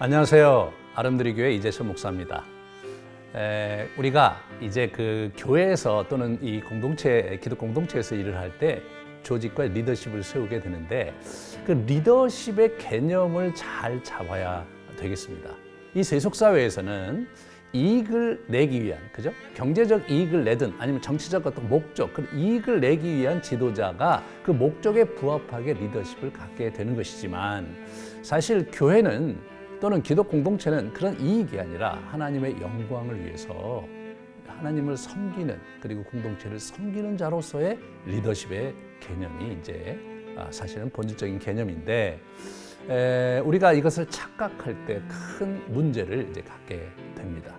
안녕하세요. 아름드리 교회 이재천 목사입니다. 우리가 이제 그 교회에서 또는 이 공동체, 기독 공동체에서 일을 할 때 조직과 리더십을 세우게 되는데 그 리더십의 개념을 잘 잡아야 되겠습니다. 이 세속사회에서는 이익을 내기 위한, 그죠? 경제적 이익을 내든 아니면 정치적 어떤 목적, 그 이익을 내기 위한 지도자가 그 목적에 부합하게 리더십을 갖게 되는 것이지만 사실 교회는 또는 기독 공동체는 그런 이익이 아니라 하나님의 영광을 위해서 하나님을 섬기는 그리고 공동체를 섬기는 자로서의 리더십의 개념이 이제 사실은 본질적인 개념인데 우리가 이것을 착각할 때 큰 문제를 이제 갖게 됩니다.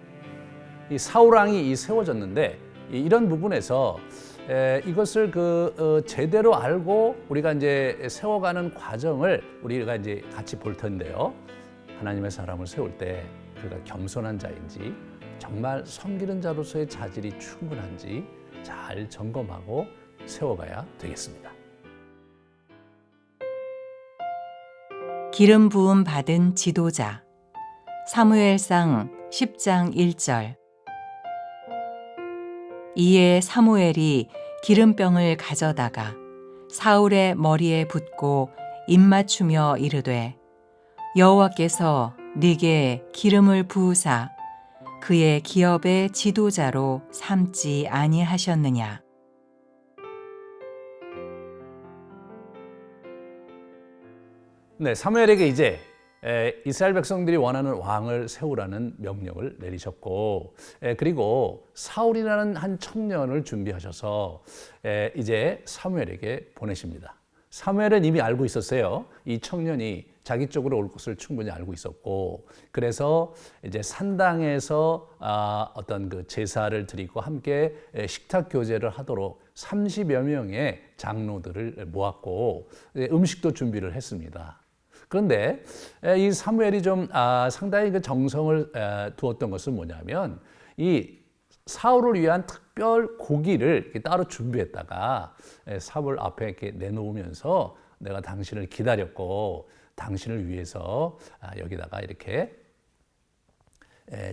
이 사울 왕이 세워졌는데 이런 부분에서 이것을 제대로 알고 우리가 이제 세워가는 과정을 우리가 이제 같이 볼 텐데요. 하나님의 사람을 세울 때 그가 겸손한 자인지 정말 섬기는 자로서의 자질이 충분한지 잘 점검하고 세워가야 되겠습니다. 기름 부음 받은 지도자 사무엘상 10장 1절. 이에 사무엘이 기름병을 가져다가 사울의 머리에 붓고 입맞추며 이르되 여호와께서 네게 기름을 부으사 그의 기업의 지도자로 삼지 아니하셨느냐. 네, 사무엘에게 이제 이스라엘 백성들이 원하는 왕을 세우라는 명령을 내리셨고 그리고 사울이라는 한 청년을 준비하셔서 이제 사무엘에게 보내십니다. 사무엘은 이미 알고 있었어요. 이 청년이 자기 쪽으로 올 것을 충분히 알고 있었고 그래서 이제 산당에서 어떤 그 제사를 드리고 함께 식탁 교제를 하도록 30여 명의 장로들을 모았고 음식도 준비를 했습니다. 그런데 이 사무엘이 좀 상당히 그 정성을 두었던 것은 뭐냐면 이 사울을 위한 특별 고기를 이렇게 따로 준비했다가 사울 앞에 이렇게 내놓으면서 내가 당신을 기다렸고 당신을 위해서 여기다가 이렇게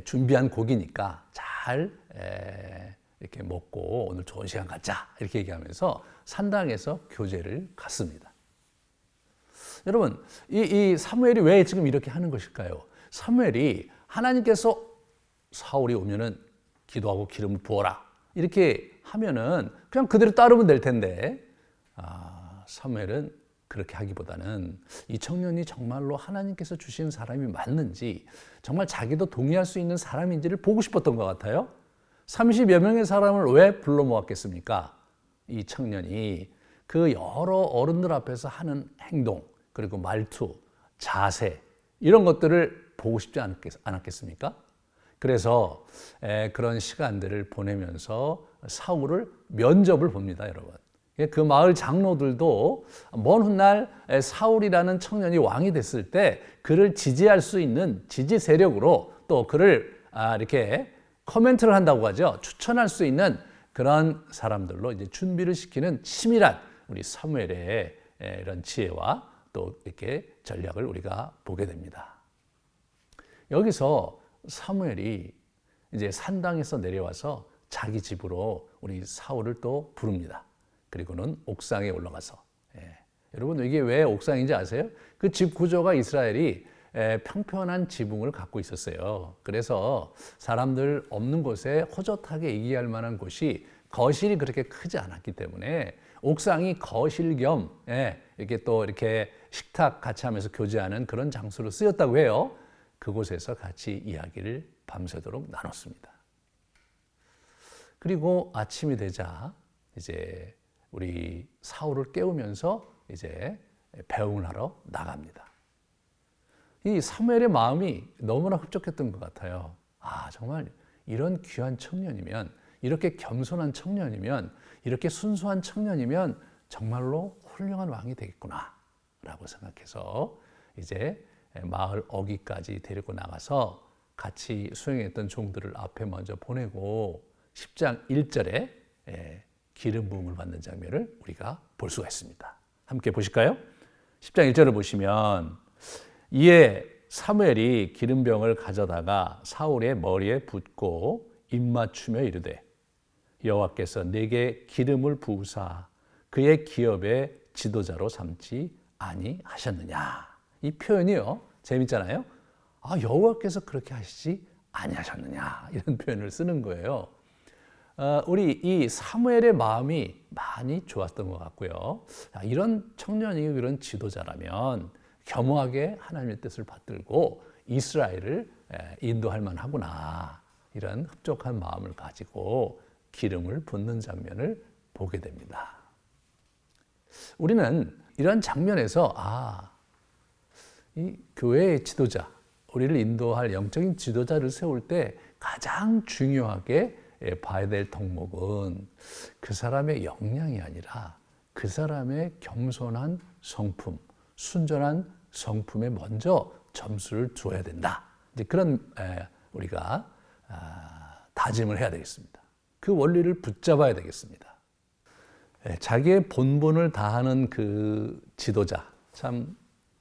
준비한 고기니까 잘 이렇게 먹고 오늘 좋은 시간 갖자 이렇게 얘기하면서 산당에서 교제를 갖습니다. 여러분 이 사무엘이 왜 지금 이렇게 하는 것일까요? 사무엘이 하나님께서 사울이 오면은 기도하고 기름을 부어라 이렇게 하면은 그냥 그대로 따르면 될 텐데 사무엘은 그렇게 하기보다는 이 청년이 정말로 하나님께서 주신 사람이 맞는지 정말 자기도 동의할 수 있는 사람인지를 보고 싶었던 것 같아요. 30여 명의 사람을 왜 불러 모았겠습니까? 이 청년이 그 여러 어른들 앞에서 하는 행동 그리고 말투, 자세 이런 것들을 보고 싶지 않았겠습니까? 그래서 그런 시간들을 보내면서 사울을 면접을 봅니다, 여러분. 그 마을 장로들도 먼 훗날 사울이라는 청년이 왕이 됐을 때 그를 지지할 수 있는 지지 세력으로 또 그를 이렇게 코멘트를 한다고 하죠. 추천할 수 있는 그런 사람들로 이제 준비를 시키는 치밀한 우리 사무엘의 이런 지혜와 또 이렇게 전략을 우리가 보게 됩니다. 여기서 사무엘이 이제 산당에서 내려와서 자기 집으로 우리 사울을 또 부릅니다. 그리고는 옥상에 올라가서 여러분 이게 왜 옥상인지 아세요? 그 집 구조가 이스라엘이 평평한 지붕을 갖고 있었어요. 그래서 사람들 없는 곳에 호젓하게 얘기할 만한 곳이 거실이 그렇게 크지 않았기 때문에 옥상이 거실 겸 이렇게 또 이렇게 식탁 같이 하면서 교제하는 그런 장소로 쓰였다고 해요. 그곳에서 같이 이야기를 밤새도록 나눴습니다. 그리고 아침이 되자 이제 우리 사울을 깨우면서 이제 배웅을 하러 나갑니다. 이 사무엘의 마음이 너무나 흡족했던 것 같아요. 정말 이런 귀한 청년이면 이렇게 겸손한 청년이면 이렇게 순수한 청년이면 정말로 훌륭한 왕이 되겠구나 라고 생각해서 이제 마을 어귀까지 데리고 나가서 같이 수행했던 종들을 앞에 먼저 보내고 10장 1절에 기름 부음을 받는 장면을 우리가 볼 수가 있습니다. 함께 보실까요? 10장 1절을 보시면 이에 사무엘이 기름병을 가져다가 사울의 머리에 붓고 입맞추며 이르되 여호와께서 내게 기름을 부으사 그의 기업의 지도자로 삼지 아니하셨느냐. 이 표현이요, 재밌잖아요. 여호와께서 그렇게 하시지 아니하셨느냐, 이런 표현을 쓰는 거예요. 우리 이 사무엘의 마음이 많이 좋았던 것 같고요. 이런 청년이 이런 지도자라면 겸허하게 하나님의 뜻을 받들고 이스라엘을 인도할 만하구나, 이런 흡족한 마음을 가지고 기름을 붓는 장면을 보게 됩니다. 우리는 이런 장면에서 이 교회의 지도자, 우리를 인도할 영적인 지도자를 세울 때 가장 중요하게 봐야 될 덕목은 그 사람의 역량이 아니라 그 사람의 겸손한 성품, 순전한 성품에 먼저 점수를 줘야 된다. 이제 그런 우리가 다짐을 해야 되겠습니다. 그 원리를 붙잡아야 되겠습니다. 자기의 본분을 다하는 그 지도자, 참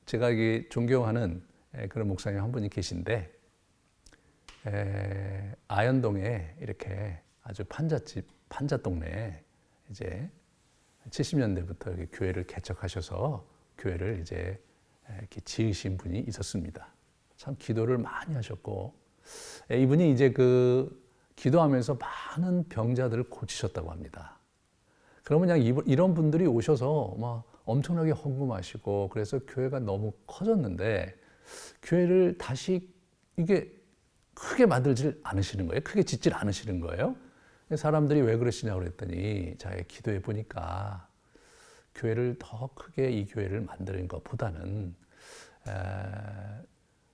제가 존경하는 그런 목사님 한 분이 계신데, 아현동에 이렇게 아주 판잣집, 판잣 동네에 이제 70년대부터 이렇게 교회를 개척하셔서 교회를 이제 이렇게 지으신 분이 있었습니다. 참 기도를 많이 하셨고, 이분이 이제 기도하면서 많은 병자들을 고치셨다고 합니다. 그러면 그냥 이런 분들이 오셔서 막 엄청나게 헌금하시고, 그래서 교회가 너무 커졌는데 교회를 다시 이게 크게 만들질 않으시는 거예요. 크게 짓질 않으시는 거예요. 사람들이 왜 그러시냐고 그랬더니 자기가 기도해 보니까 교회를 더 크게 이 교회를 만드는 것보다는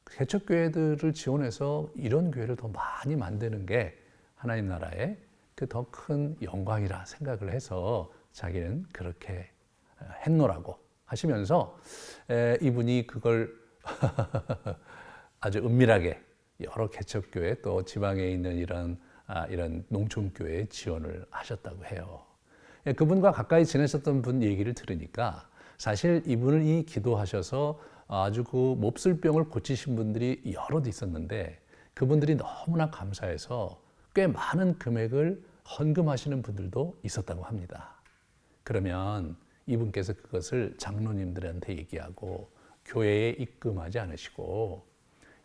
개척교회들을 지원해서 이런 교회를 더 많이 만드는 게 하나님 나라의 그 더 큰 영광이라 생각을 해서 자기는 그렇게 했노라고 하시면서 이분이 그걸 아주 은밀하게 여러 개척교회 또 지방에 있는 이런 농촌교회에 지원을 하셨다고 해요. 그분과 가까이 지내셨던 분 얘기를 들으니까 사실 이분이 기도하셔서 아주 그 몹쓸 병을 고치신 분들이 여럿 있었는데 그분들이 너무나 감사해서 꽤 많은 금액을 헌금하시는 분들도 있었다고 합니다. 그러면 이분께서 그것을 장로님들한테 얘기하고 교회에 입금하지 않으시고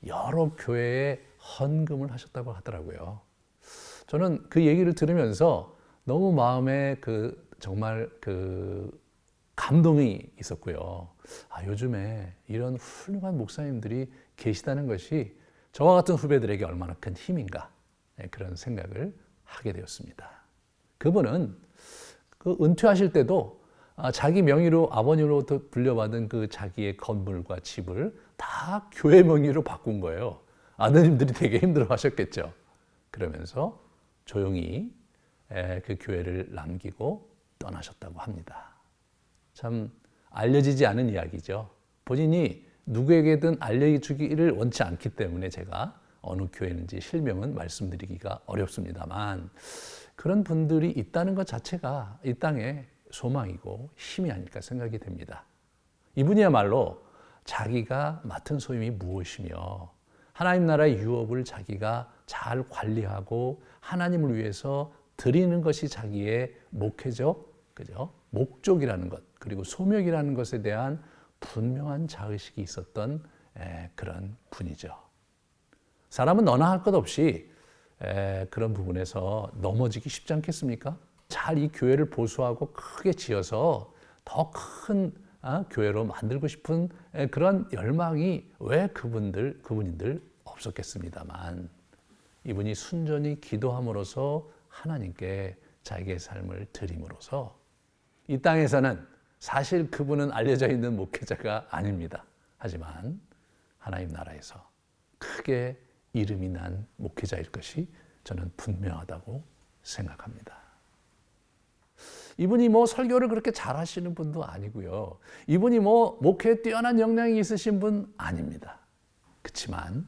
여러 교회에 헌금을 하셨다고 하더라고요. 저는 그 얘기를 들으면서 너무 마음에 정말 감동이 있었고요. 요즘에 이런 훌륭한 목사님들이 계시다는 것이 저와 같은 후배들에게 얼마나 큰 힘인가, 그런 생각을 하게 되었습니다. 그분은 은퇴하실 때도 자기 명의로 아버님으로부터 물려받은 그 자기의 건물과 집을 다 교회 명의로 바꾼 거예요. 아드님들이 되게 힘들어 하셨겠죠. 그러면서 조용히 그 교회를 남기고 떠나셨다고 합니다. 참 알려지지 않은 이야기죠. 본인이 누구에게든 알려주기를 원치 않기 때문에 제가 어느 교회인지 실명은 말씀드리기가 어렵습니다만 그런 분들이 있다는 것 자체가 이 땅에 소망이고 힘이 아닐까 생각이 됩니다. 이분이야말로 자기가 맡은 소임이 무엇이며 하나님 나라의 유업을 자기가 잘 관리하고 하나님을 위해서 드리는 것이 자기의 목회적, 목적이라는 것, 그리고 소명이라는 것에 대한 분명한 자의식이 있었던 그런 분이죠. 사람은 너나 할 것 없이 그런 부분에서 넘어지기 쉽지 않겠습니까? 잘 이 교회를 보수하고 크게 지어서 더 큰 교회로 만들고 싶은 그런 열망이 왜 그분들 없었겠습니다만 이분이 순전히 기도함으로써 하나님께 자기의 삶을 드림으로써 이 땅에서는 사실 그분은 알려져 있는 목회자가 아닙니다. 하지만 하나님 나라에서 크게 이름이 난 목회자일 것이 저는 분명하다고 생각합니다. 이분이 설교를 그렇게 잘하시는 분도 아니고요. 이분이 목회에 뛰어난 역량이 있으신 분 아닙니다. 그렇지만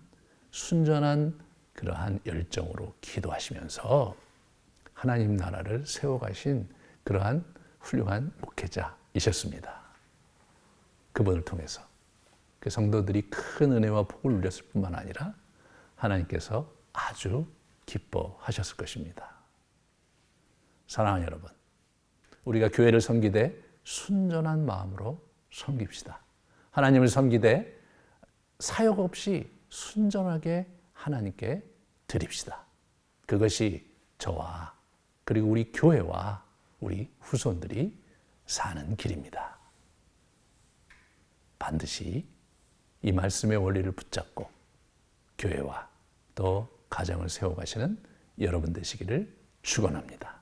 순전한 그러한 열정으로 기도하시면서 하나님 나라를 세워가신 그러한 훌륭한 목회자이셨습니다. 그분을 통해서 그 성도들이 큰 은혜와 복을 누렸을 뿐만 아니라 하나님께서 아주 기뻐하셨을 것입니다. 사랑하는 여러분, 우리가 교회를 섬기되 순전한 마음으로 섬깁시다. 하나님을 섬기되 사역 없이 순전하게 하나님께 드립시다. 그것이 저와 그리고 우리 교회와 우리 후손들이 사는 길입니다. 반드시 이 말씀의 원리를 붙잡고 교회와 또 가정을 세워가시는 여러분 되시기를 축원합니다.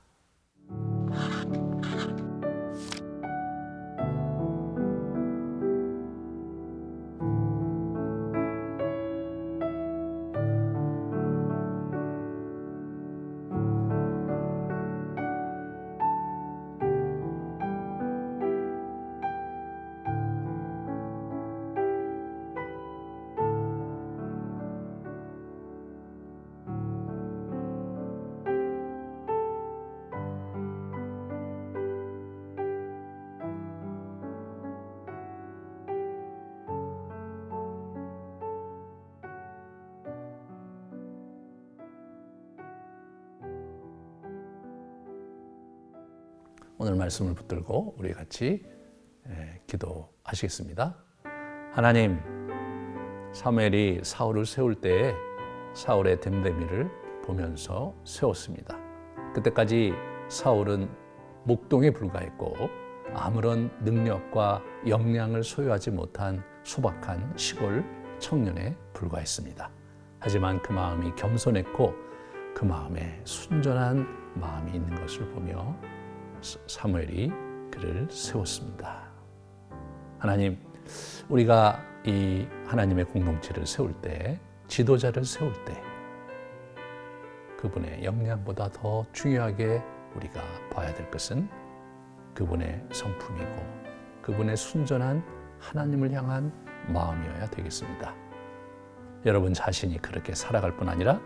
오늘 말씀을 붙들고 우리 같이 기도하시겠습니다. 하나님, 사무엘이 사울을 세울 때에 사울의 됨됨이를 보면서 세웠습니다. 그때까지 사울은 목동에 불과했고 아무런 능력과 역량을 소유하지 못한 소박한 시골 청년에 불과했습니다. 하지만 그 마음이 겸손했고 그 마음에 순전한 마음이 있는 것을 보며 사무엘이 그를 세웠습니다. 하나님, 우리가 이 하나님의 공동체를 세울 때, 지도자를 세울 때 그분의 역량보다 더 중요하게 우리가 봐야 될 것은 그분의 성품이고 그분의 순전한 하나님을 향한 마음이어야 되겠습니다. 여러분 자신이 그렇게 살아갈 뿐 아니라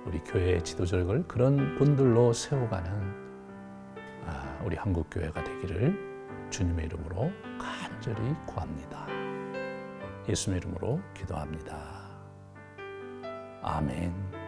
우리 교회의 지도자를 그런 분들로 세워가는 우리 한국교회가 되기를 주님의 이름으로 간절히 구합니다. 예수님의 이름으로 기도합니다. 아멘.